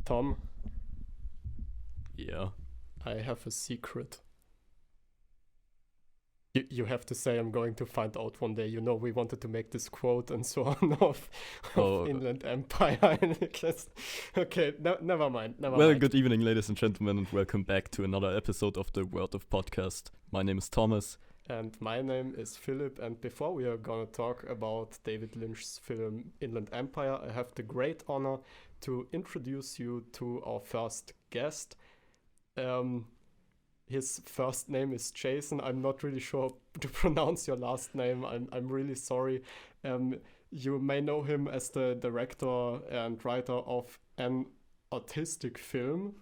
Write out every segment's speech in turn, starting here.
Tom, Yeah. I have a secret. You have to say I'm going to find out one day. You know, we wanted to make this quote and so on of Oh, Inland Empire. Okay, no, never mind. Never well, mind. good evening, ladies and gentlemen, and welcome back to another episode of the Wertow podcast. My name is Thomas. And my name is Philipp. And before we are going to talk about David Lynch's film Inland Empire, I have the great honor to introduce you to our first guest. His first name is Jason. I'm not really sure to pronounce your last name. I'm really sorry. You may know him as the director and writer of an autistic film.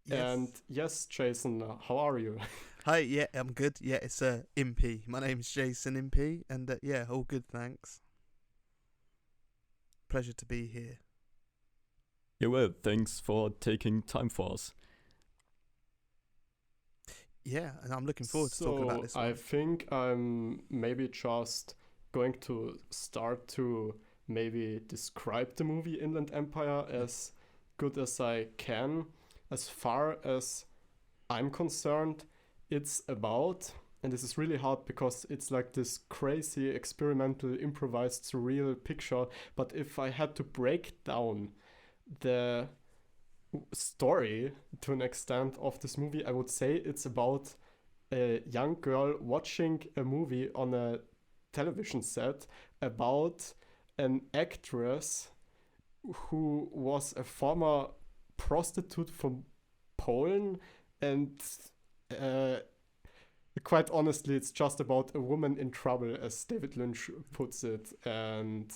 Yes. And yes, Jason, how are you? Hi, yeah, I'm good. Yeah, it's Impey. My name's Jason Impey, and yeah, all good, thanks. Pleasure to be here. Yeah, well, thanks for taking time for us. Yeah, and I'm looking forward to talking about this one. I think I'm maybe just going to start to maybe describe the movie Inland Empire as good as I can. As far as I'm concerned, it's about, and this is really hard because it's like this crazy experimental improvised surreal picture, but if I had to break down the story to an extent of this movie, I would say it's about a young girl watching a movie on a television set about an actress who was a former prostitute from Poland, and quite honestly, it's just about a woman in trouble, as David Lynch puts it. And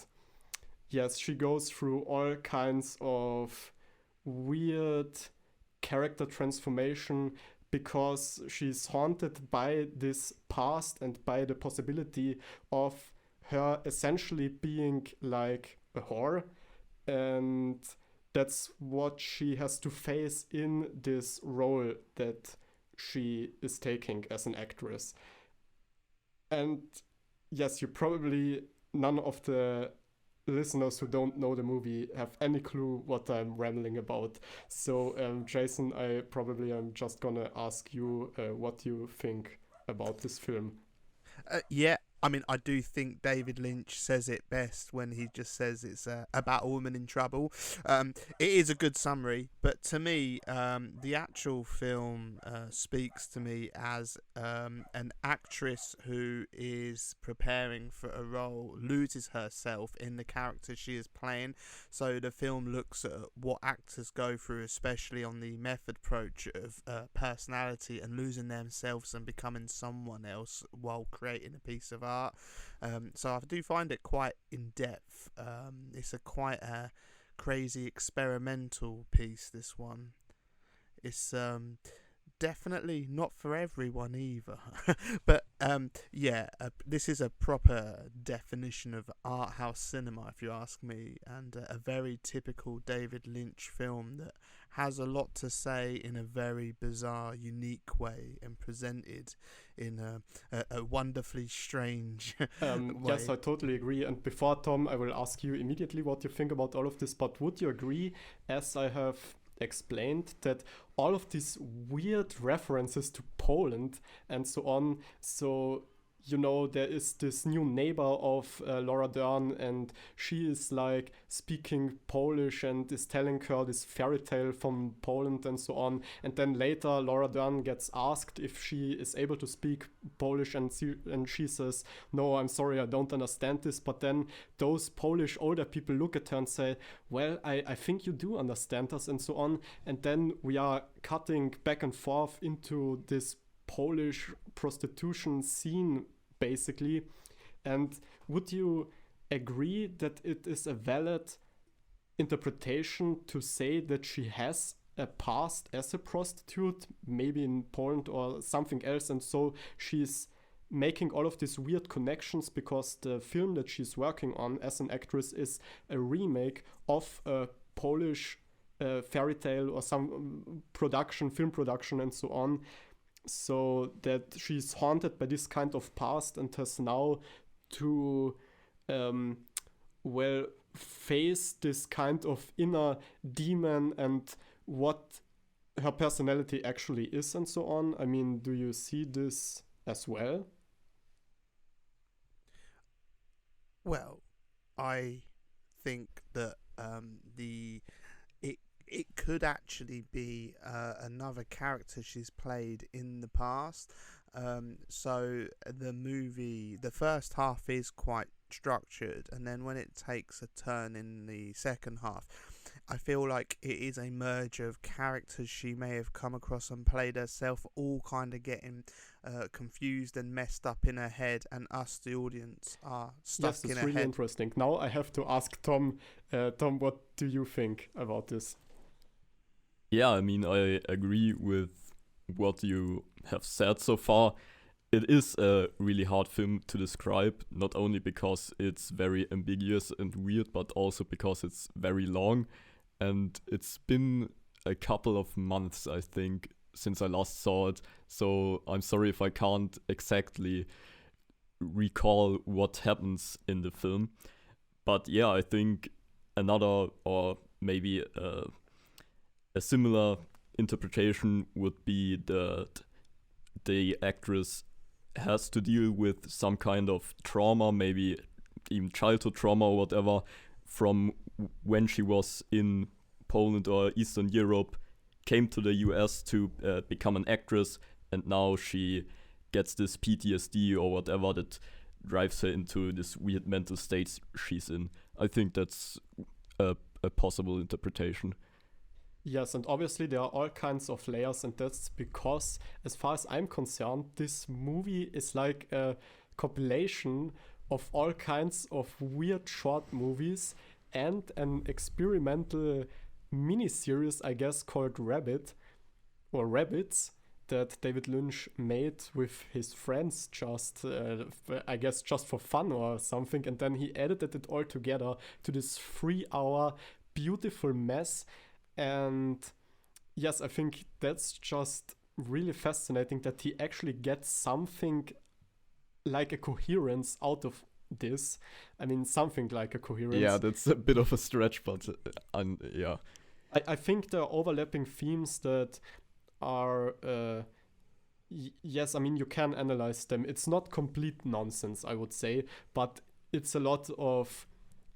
yes, she goes through all kinds of weird character transformation because she's haunted by this past and by the possibility of her essentially being like a whore, and that's what she has to face in this role that she is taking as an actress. And yes, you probably, none of the listeners who don't know the movie have any clue what I'm rambling about. So, Jason, I probably am just gonna ask you what you think about this film. Yeah, I mean, I do think David Lynch says it best when he just says it's about a woman in trouble. It is a good summary, but to me, the actual film speaks to me as an actress who is preparing for a role, loses herself in the character she is playing. So the film looks at what actors go through, especially on the method approach of personality and losing themselves and becoming someone else while creating a piece of art. So I do find it quite in depth. It's quite a crazy experimental piece, this one. It's definitely not for everyone either. But this is a proper definition of art house cinema, if you ask me, and a very typical David Lynch film that has a lot to say in a very bizarre, unique way, and presented in a wonderfully strange way. Yes, I totally agree. And before, Tom, I will ask you immediately what you think about all of this, but would you agree, as I have explained, that all of these weird references to Poland and so on, so you know, there is this new neighbor of Laura Dern, and she is like speaking Polish and is telling her this fairy tale from Poland and so on. And then later, Laura Dern gets asked if she is able to speak Polish, and she says, "No, I'm sorry, I don't understand this." But then those Polish older people look at her and say, "Well, I think you do understand us," and so on. And then we are cutting back and forth into this Polish prostitution scene, basically. And would you agree that it is a valid interpretation to say that she has a past as a prostitute, maybe in Poland or something else, and so she's making all of these weird connections because the film that she's working on as an actress is a remake of a Polish fairy tale or some film production and so on, so that she's haunted by this kind of past and has now to face this kind of inner demon and what her personality actually is and so on. I mean, do you see this as well? Well, I think that it could actually be another character she's played in the past. So the first half is quite structured, and then when it takes a turn in the second half, I feel like it is a merge of characters she may have come across and played herself, all kind of getting confused and messed up in her head, and us, the audience, are stuck Yes, in it's her really head. interesting. Now I have to ask Tom. Tom, what do you think about this? Yeah, I mean, I agree with what you have said so far. It is a really hard film to describe, not only because it's very ambiguous and weird, but also because it's very long. And it's been a couple of months, I think, since I last saw it. So I'm sorry if I can't exactly recall what happens in the film. But yeah, I think another, or maybe a similar interpretation would be that the actress has to deal with some kind of trauma, maybe even childhood trauma or whatever, from when she was in Poland or Eastern Europe, came to the US to become an actress, and now she gets this PTSD or whatever that drives her into this weird mental state she's in. I think that's a possible interpretation. Yes, and obviously there are all kinds of layers, and that's because, as far as I'm concerned, this movie is like a compilation of all kinds of weird short movies and an experimental miniseries, I guess, called Rabbit or Rabbits, that David Lynch made with his friends, just I guess just for fun or something, and then he edited it all together to this 3 hour beautiful mess. And yes, I think that's just really fascinating that he actually gets something like a coherence out of this. I mean, something like a coherence. Yeah, that's a bit of a stretch, but yeah. I think there are overlapping themes that are, yes, I mean, you can analyze them. It's not complete nonsense, I would say, but it's a lot of,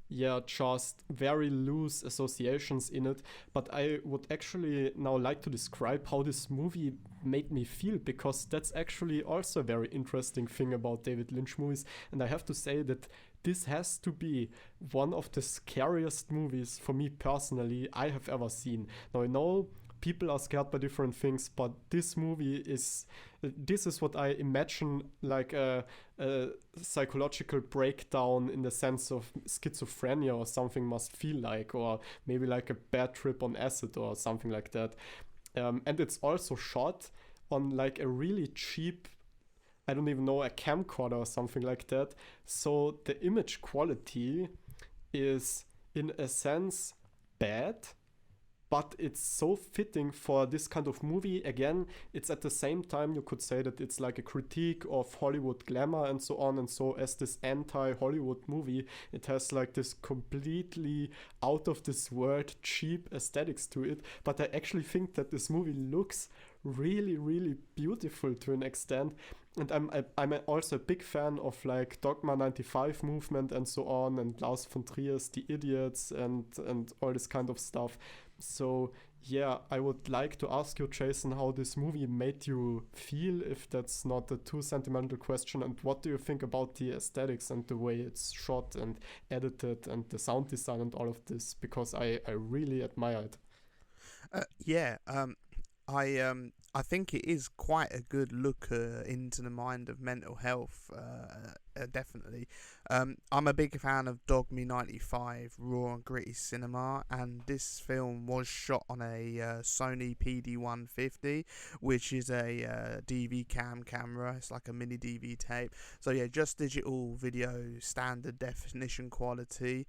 yeah, just very loose associations in it. But I would actually now like to describe how this movie made me feel, because that's actually also a very interesting thing about David Lynch movies. And I have to say that this has to be one of the scariest movies for me personally I have ever seen. Now, I know people are scared by different things, but this movie is, this is what I imagine like a psychological breakdown in the sense of schizophrenia or something must feel like, or maybe like a bad trip on acid or something like that. And it's also shot on like a really cheap, I don't even know, a camcorder or something like that. So the image quality is in a sense bad, but it's so fitting for this kind of movie. Again, it's at the same time, you could say that it's like a critique of Hollywood glamour and so on. And so as this anti-Hollywood movie, it has like this completely out of this world cheap aesthetics to it. But I actually think that this movie looks really, really beautiful to an extent. And I'm also a big fan of like Dogma 95 movement and so on, and Lars von Trier's The Idiots and all this kind of stuff. So yeah, I would like to ask you, Jason, how this movie made you feel, if that's not a too sentimental question, and what do you think about the aesthetics and the way it's shot and edited and the sound design and all of this, because I really admire it. I think it is quite a good look into the mind of mental health, definitely. I'm a big fan of Dogme 95, raw and gritty cinema, and this film was shot on a Sony PD150, which is a DV cam camera. It's like a mini DV tape. So yeah, just digital video, standard definition quality.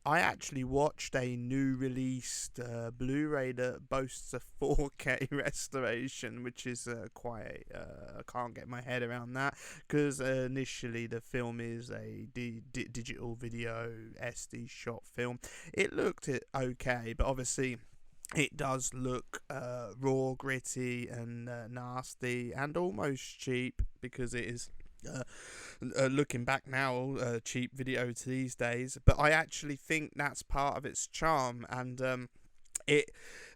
I actually watched a new released Blu-ray that boasts a 4K restoration, which is quite I can't get my head around that, because initially initially the film is a digital video SD shot film, it looked okay, but obviously it does look raw, gritty, and nasty, and almost cheap, because it is, looking back now, cheap video to these days. But I actually think that's part of its charm, and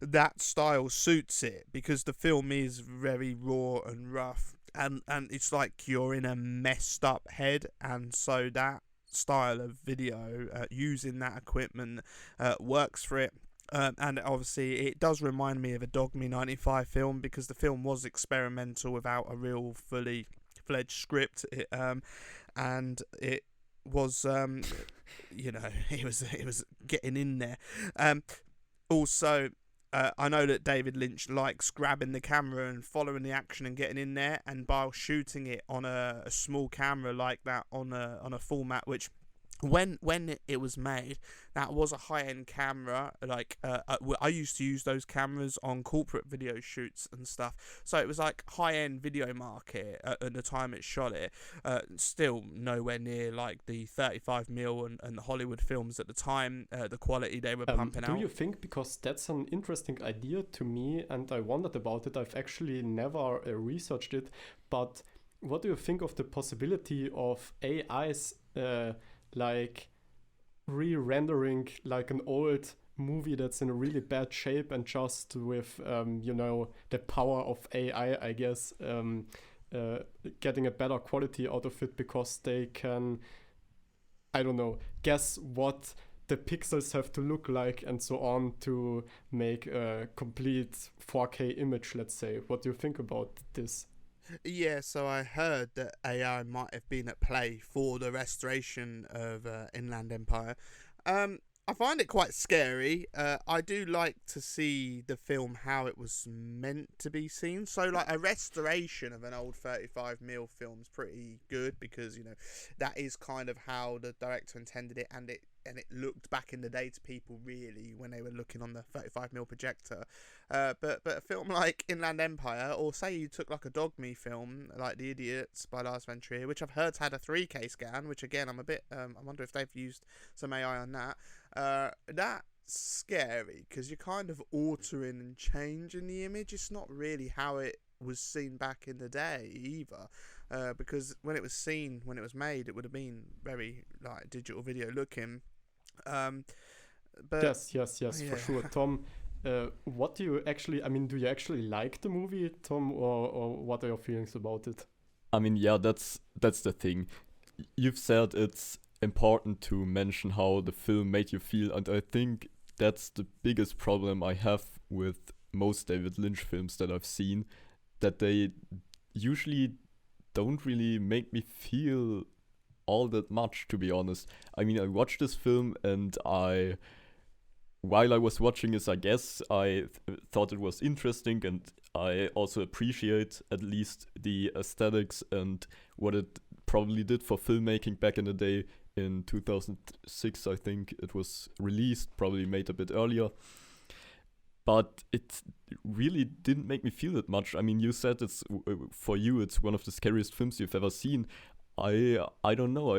that style suits it, because the film is very raw and rough, and it's like you're in a messed up head, and so that style of video, using that equipment, works for it. And obviously it does remind me of a Dogme 95 film, because the film was experimental without a real fully fledged script, and it was it was getting in there. Also, I know that David Lynch likes grabbing the camera and following the action and getting in there, and by shooting it on a small camera like that, on a format which, when it was made, that was a high-end camera. Like, I used to use those cameras on corporate video shoots and stuff, so it was like high-end video market at the time it shot it. Still nowhere near like the 35mm and the Hollywood films at the time, the quality they were pumping out. Do you think, because that's an interesting idea to me, and I wondered about it, I've actually never researched it, but what do you think of the possibility of AIs like re-rendering like an old movie that's in a really bad shape, and just with the power of AI, I guess, getting a better quality out of it, because they can, I don't know, guess what the pixels have to look like and so on to make a complete 4K image, let's say. What do you think about this? Yeah, so I heard that AI might have been at play for the restoration of Inland Empire. I find it quite scary. I do like to see the film how it was meant to be seen. So, like, a restoration of an old 35mm film's pretty good, because, that is kind of how the director intended it, and it looked back in the day to people really when they were looking on the 35mm projector. But a film like Inland Empire, or say you took like a Dogme film like The Idiots by Lars von Trier, which I've heard had a 3K scan, which again I'm a bit I wonder if they've used some AI on that. That's scary, because you're kind of altering and changing the image. It's not really how it was seen back in the day either, because when it was made, it would have been very like digital video looking. But yes, yeah. For sure. Tom, what do you actually, do you actually like the movie, Tom, or what are your feelings about it? I mean, yeah, that's the thing. You've said it's important to mention how the film made you feel, and I think that's the biggest problem I have with most David Lynch films that I've seen, that they usually don't really make me feel all that much, to be honest. I mean, I watched this film, and while I was watching this, I guess I thought it was interesting, and I also appreciate at least the aesthetics and what it probably did for filmmaking back in the day. In 2006, I think it was released, probably made a bit earlier. But it really didn't make me feel that much. I mean, you said for you it's one of the scariest films you've ever seen. I don't know.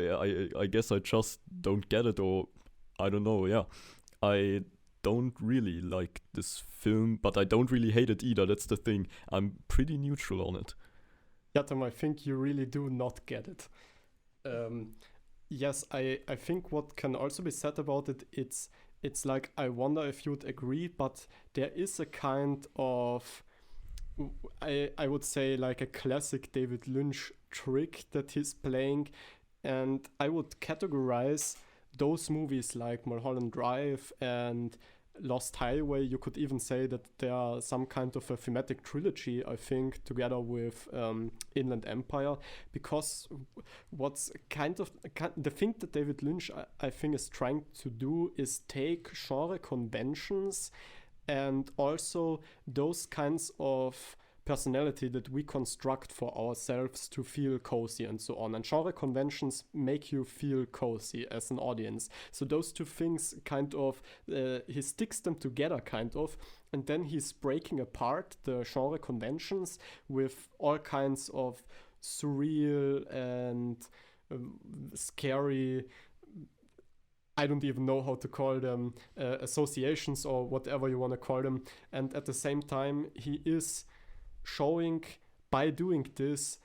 I guess I just don't get it, or I don't know. Yeah, I don't really like this film, but I don't really hate it either. That's the thing. I'm pretty neutral on it. Yeah, Tom, I think you really do not get it. Yes, I think what can also be said about it, it's like, I wonder if you'd agree, but there is a kind of, I would say, like a classic David Lynch trick that he's playing, and I would categorize those movies like Mulholland Drive and Lost Highway. You could even say that they are some kind of a thematic trilogy, I think, together with Inland Empire, because what's kind of the thing that David Lynch, I think, is trying to do is take genre conventions and also those kinds of personality that we construct for ourselves to feel cozy and so on. And genre conventions make you feel cozy as an audience. So those two things kind of, he sticks them together kind of, and then he's breaking apart the genre conventions with all kinds of surreal and scary, I don't even know how to call them, associations or whatever you want to call them. And at the same time, he is showing, by doing this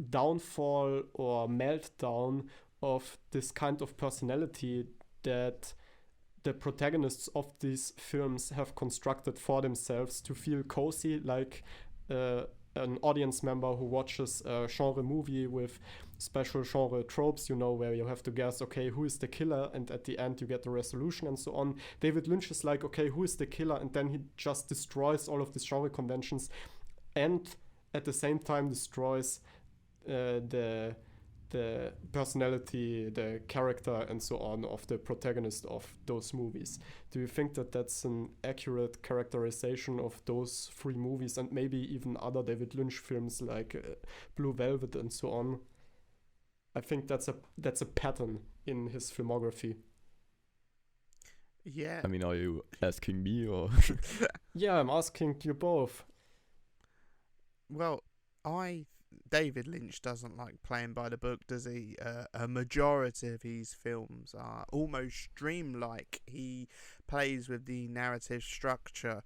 downfall or meltdown of this kind of personality that the protagonists of these films have constructed for themselves to feel cozy, like an audience member who watches a genre movie with special genre tropes, where you have to guess, okay, who is the killer, and at the end you get the resolution and so on. David Lynch is like, okay, who is the killer, and then he just destroys all of these genre conventions, and at the same time destroys the personality, the character, and so on of the protagonist of those movies. Do you think that that's an accurate characterization of those three movies, and maybe even other David Lynch films like Blue Velvet and so on? I think that's a pattern in his filmography. Yeah. I mean, are you asking me or? Yeah, I'm asking you both. Well, David Lynch doesn't like playing by the book, does he? A majority of his films are almost dreamlike. He plays with the narrative structure.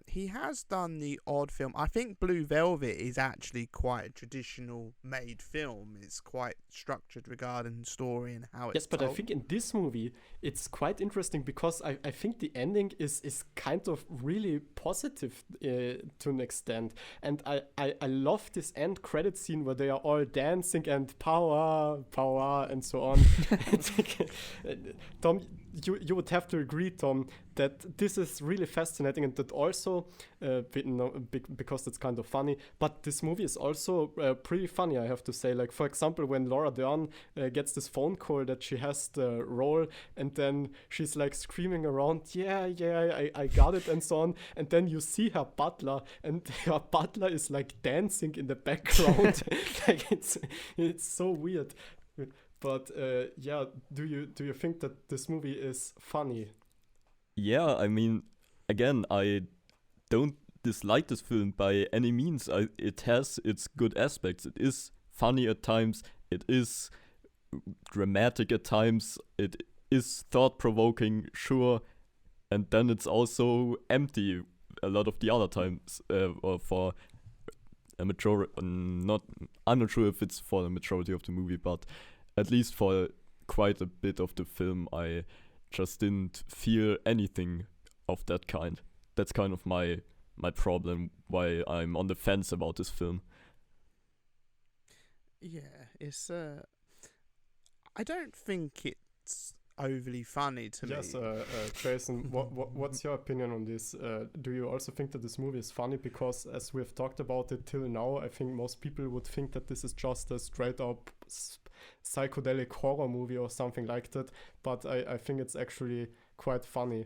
He has done the odd film. I think Blue Velvet is actually quite a traditional made film. It's quite structured regarding story and how it's Yes, but told. I think in this movie it's quite interesting because I think the ending is kind of really positive to an extent, and I love this end credit scene where they are all dancing and power and so on. Tom, you would have to agree, Tom, that this is really fascinating, and that also because it's kind of funny, but this movie is also pretty funny, I have to say. Like, for example, when Laura Dern gets this phone call that she has the role, and then she's like screaming around, I got it, and so on, and then you see her butler, and her butler is like dancing in the background. Like, it's so weird. But do you think that this movie is funny? Yeah, I mean, again, I don't dislike this film by any means. It has its good aspects. It is funny at times. It is dramatic at times. It is thought-provoking, sure. And then it's also empty a lot of the other times. Or for a majority, I'm not sure if it's for the majority of the movie, but at least for quite a bit of the film, I just didn't feel anything of that kind. That's kind of my problem, why I'm on the fence about this film. Yeah, it's I don't think it's overly funny to me. Yes, Jason, what's your opinion on this? Do you also think that this movie is funny? Because as we've talked about it till now, I think most people would think that this is just a straight up psychedelic horror movie or something like that, but I think it's actually quite funny.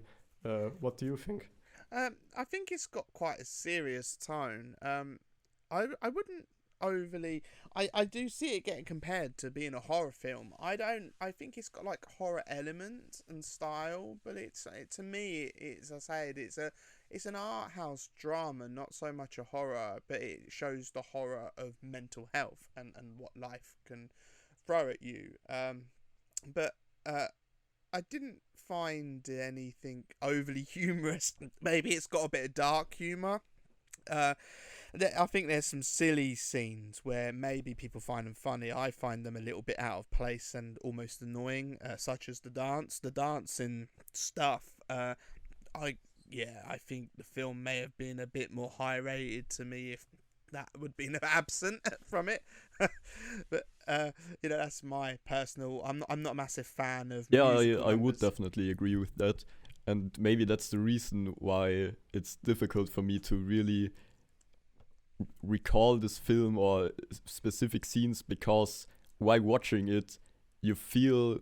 What do you think? I think it's got quite a serious tone. I wouldn't overly. I do see it getting compared to being a horror film. I think it's got like horror elements and style, but to me, it's as I said, it's an art house drama, not so much a horror, but it shows the horror of mental health and what life can throw at you. But I didn't find anything overly humorous. Maybe it's got a bit of dark humor. I think there's some silly scenes where maybe people find them funny. I find them a little bit out of place and almost annoying, such as the dancing stuff. I think the film may have been a bit more high rated to me if that would be absent from it. But that's my personal. I'm not a massive fan of. Yeah, musical I would numbers. definitely agree with that, and maybe that's the reason why it's difficult for me to really recall this film or specific scenes, because while watching it, you feel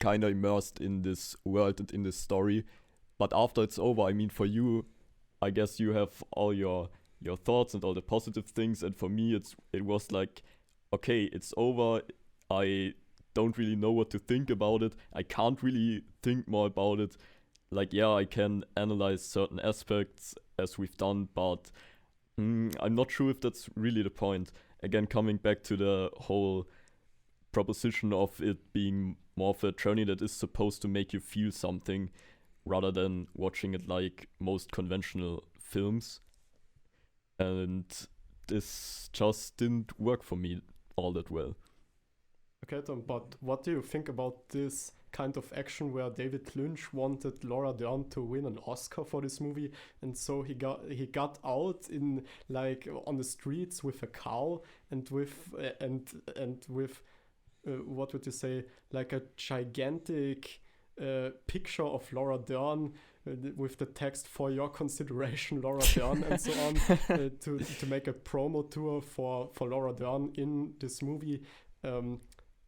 kind of immersed in this world and in this story. But after it's over, I mean, for you, I guess you have all your thoughts and all the positive things, and for me it was like, okay, it's over. I don't really know what to think about it. I can't really think more about it. Like, yeah, I can analyze certain aspects as we've done, but I'm not sure if that's really the point. again, coming back to the whole proposition of it being more of a journey that is supposed to make you feel something rather than watching it like most conventional films. And this just didn't work for me all that well. Okay, Tom, but what do you think about this kind of action where David Lynch wanted Laura Dern to win an Oscar for this movie, and so he got out in like on the streets with a cow and with what would you say, like a gigantic picture of Laura Dern with the text "for your consideration, Laura Dern" and so on, to make a promo tour for Laura Dern in this movie.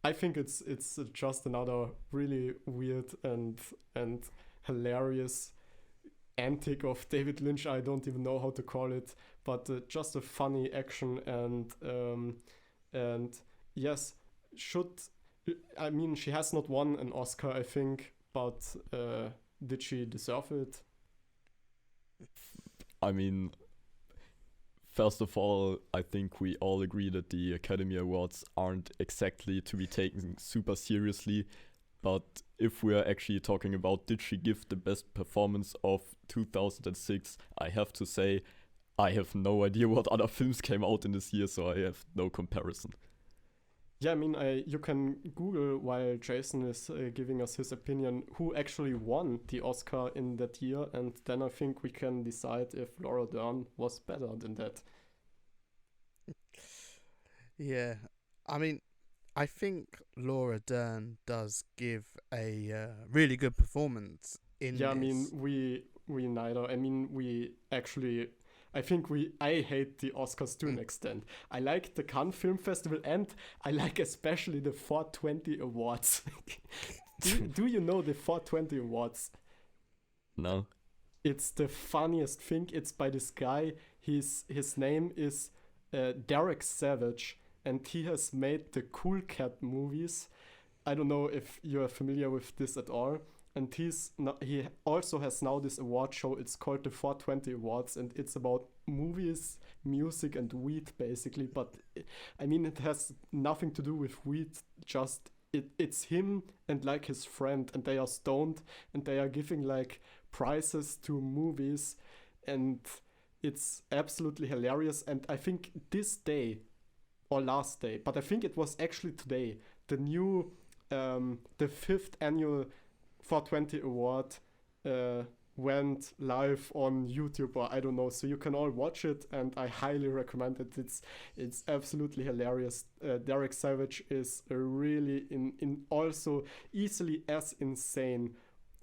I think it's just another really weird and hilarious antic of David Lynch. I don't even know how to call it, but just a funny action and yes, she has not won an Oscar, I think, but did she deserve it? I mean, first of all, I think we all agree that the Academy Awards aren't exactly to be taken super seriously. But if we're actually talking about did she give the best performance of 2006, I have to say I have no idea what other films came out in this year, so I have no comparison. Yeah, I mean, you can Google while Jason is giving us his opinion who actually won the Oscar in that year, and then I think we can decide if Laura Dern was better than that. Yeah, I mean, I think Laura Dern does give a really good performance in Yeah, this. I mean, we neither. I mean, we actually. I think I hate the Oscars to an extent. I like the Cannes Film Festival and I like especially the 420 Awards. do you know the 420 Awards? No. It's the funniest thing. It's by this guy. His name is Derek Savage, and he has made the Cool Cat movies. I don't know if you are familiar with this at all. And he also has now this award show. It's called the 420 Awards, and it's about movies, music, and weed, basically. But I mean, it has nothing to do with weed. Just it's him and like his friend, and they are stoned, and they are giving like prizes to movies, and it's absolutely hilarious. And I think this day or last day, but I think it was actually today, the new the 5th annual 420 award went live on YouTube, or I don't know, so you can all watch it, and I highly recommend it. It's absolutely hilarious. Derek Savage is a really in also easily as insane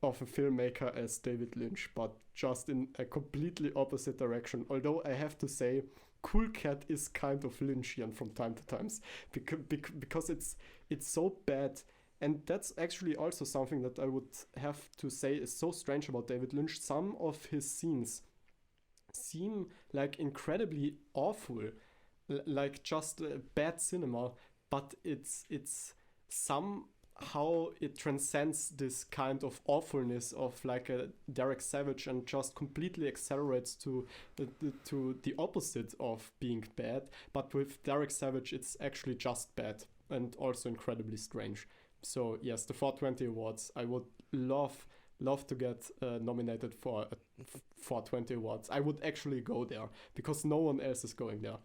of a filmmaker as David Lynch, but just in a completely opposite direction. Although I have to say, Cool Cat is kind of Lynchian from time to time, because it's so bad. And that's actually also something that I would have to say is so strange about David Lynch. Some of his scenes seem like incredibly awful, like just bad cinema, but it's somehow it transcends this kind of awfulness of like a Derek Savage and just completely accelerates to the opposite of being bad. But with Derek Savage, it's actually just bad and also incredibly strange. So yes, the 420 Awards. I would love to get nominated for 420 Awards. I would actually go there because no one else is going there.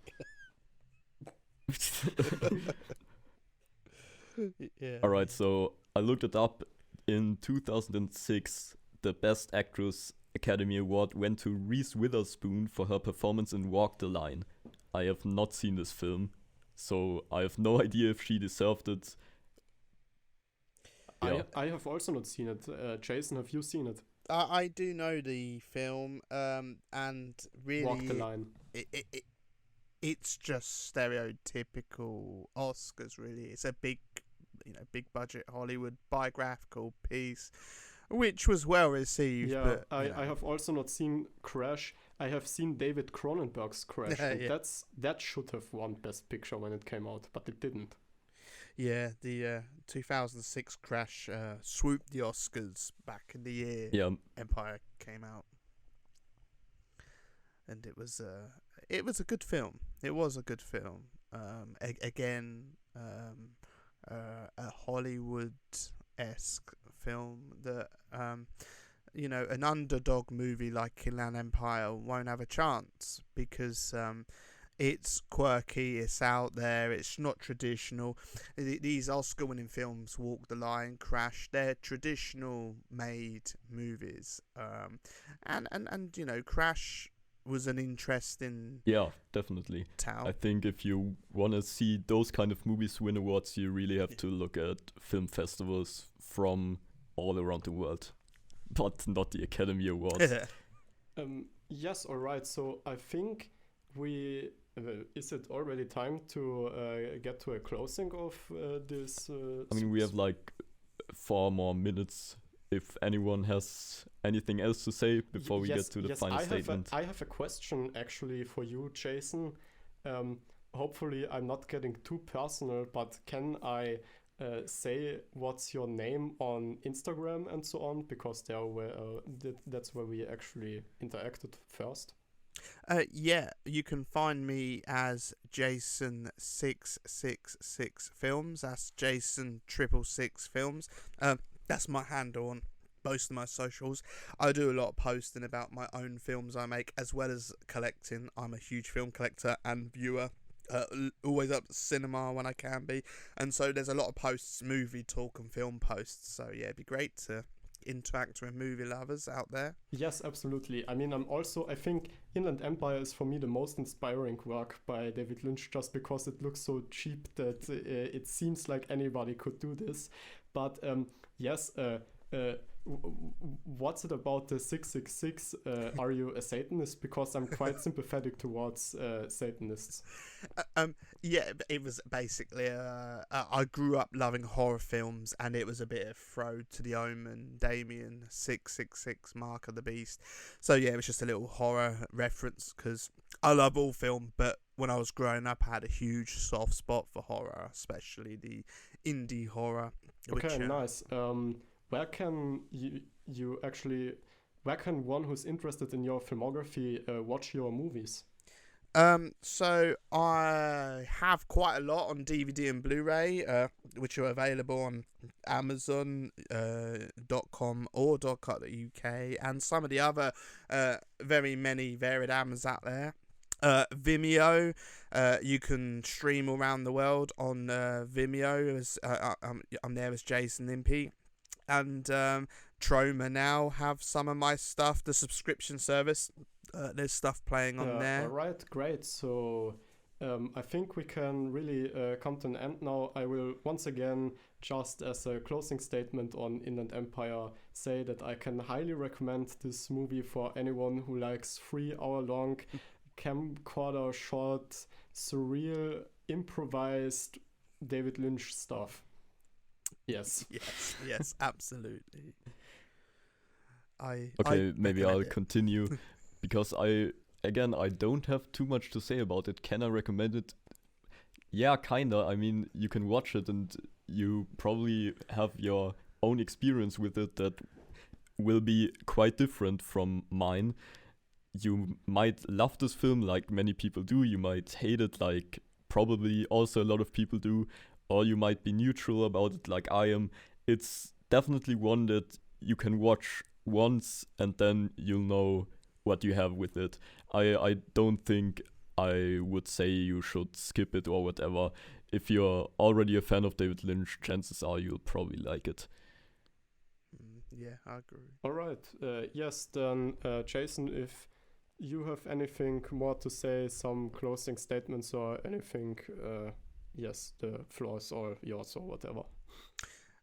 Yeah. All right, so I looked it up. In 2006, the Best Actress Academy Award went to Reese Witherspoon for her performance in Walk the Line. I have not seen this film, so I have no idea if she deserved it. Yeah. I have also not seen it. Jason, have you seen it? I do know the film, and really, Walk the Line. It's just stereotypical Oscars. Really, it's a big budget Hollywood biographical piece, which was well received. Yeah, but, I have also not seen Crash. I have seen David Cronenberg's Crash, and Yeah. that should have won Best Picture when it came out, but it didn't. Yeah, the 2006 Crash swooped the Oscars back in the year Empire came out, and it was a good film. It was a good film. again, a Hollywood-esque film that an underdog movie like Inland Empire won't have a chance because it's quirky, it's out there, it's not traditional. These Oscar-winning films, Walk the Line, Crash, they're traditional made movies, and Crash was an interesting definitely town. I think if you want to see those kind of movies win awards, you really have to look at film festivals from all around the world, but not the Academy Awards. Yes, all right. So I think is it already time to get to a closing of this? I mean, we have like 4 more minutes. If anyone has anything else to say before we get to the final statement. I have a question actually for you, Jason. Hopefully I'm not getting too personal, but can I say what's your name on Instagram and so on? Because that's where we actually interacted first. You can find me as Jason666 Films. That's Jason666 Films. That's my handle on most of my socials. I do a lot of posting about my own films I make, as well as collecting. I'm a huge film collector and viewer. Always up to cinema when I can be. And so there's a lot of posts, movie talk and film posts. So yeah, it'd be great to interact with movie lovers out there. Yes, absolutely. I mean, I think Inland Empire is for me the most inspiring work by David Lynch, just because it looks so cheap that it seems like anybody could do this. But yes, what's it about the 666? Are you a Satanist? Because I'm quite sympathetic towards Satanists. Yeah, it was basically I grew up loving horror films, and it was a bit of throw to the Omen, Damien, 666, Mark of the Beast. So yeah, it was just a little horror reference, because I love all film, but when I was growing up, I had a huge soft spot for horror, especially the indie horror. Okay, nice. Where can where can one who's interested in your filmography watch your movies? So I have quite a lot on DVD and Blu-ray, which are available on Amazon.com or .co.uk, and some of the other very many varied Amazons out there. Vimeo, you can stream around the world on Vimeo. I'm there as Jason Impey. And Troma now have some of my stuff, the subscription service. There's stuff playing on there. All right, great. So I think we can really come to an end now. I will once again, just as a closing statement on Inland Empire, say that I can highly recommend this movie for anyone who likes 3-hour-long camcorder shot, surreal, improvised David Lynch stuff. Yes. Yes, absolutely. Maybe I'll continue, because I don't have too much to say about it. Can I recommend it? Yeah, kinda. I mean, you can watch it and you probably have your own experience with it that will be quite different from mine. You might love this film like many people do. You might hate it like probably also a lot of people do. Or you might be neutral about it like I am. It's definitely one that you can watch once and then you'll know what you have with it. I don't think I would say you should skip it or whatever. If you're already a fan of David Lynch, chances are you'll probably like it. Yeah, I agree. All right. Yes, then, Jason, if you have anything more to say, some closing statements or anything, yes, the floor is all yours or whatever.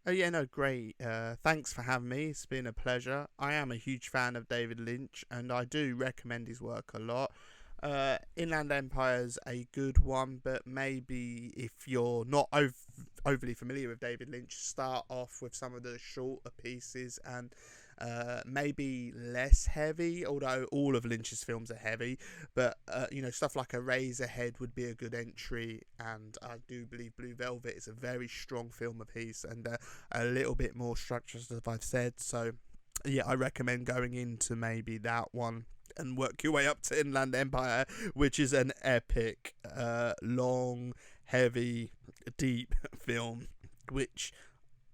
Oh yeah, no, great. Thanks for having me. It's been a pleasure. I am a huge fan of David Lynch, and I do recommend his work a lot. Inland Empire's a good one, but maybe if you're not overly familiar with David Lynch, start off with some of the shorter pieces and maybe less heavy, although all of Lynch's films are heavy, but stuff like Eraserhead would be a good entry, and I do believe Blue Velvet is a very strong film of his and a little bit more structured, as I've said. So yeah, I recommend going into maybe that one. and work your way up to Inland Empire, which is an epic, long, heavy, deep film, which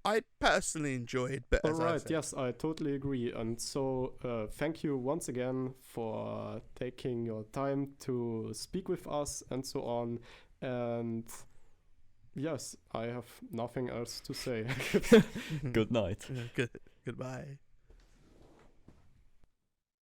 I personally enjoyed. But as I said, yes, I totally agree. And so thank you once again for taking your time to speak with us and so on. And yes, I have nothing else to say. Good night. Goodbye.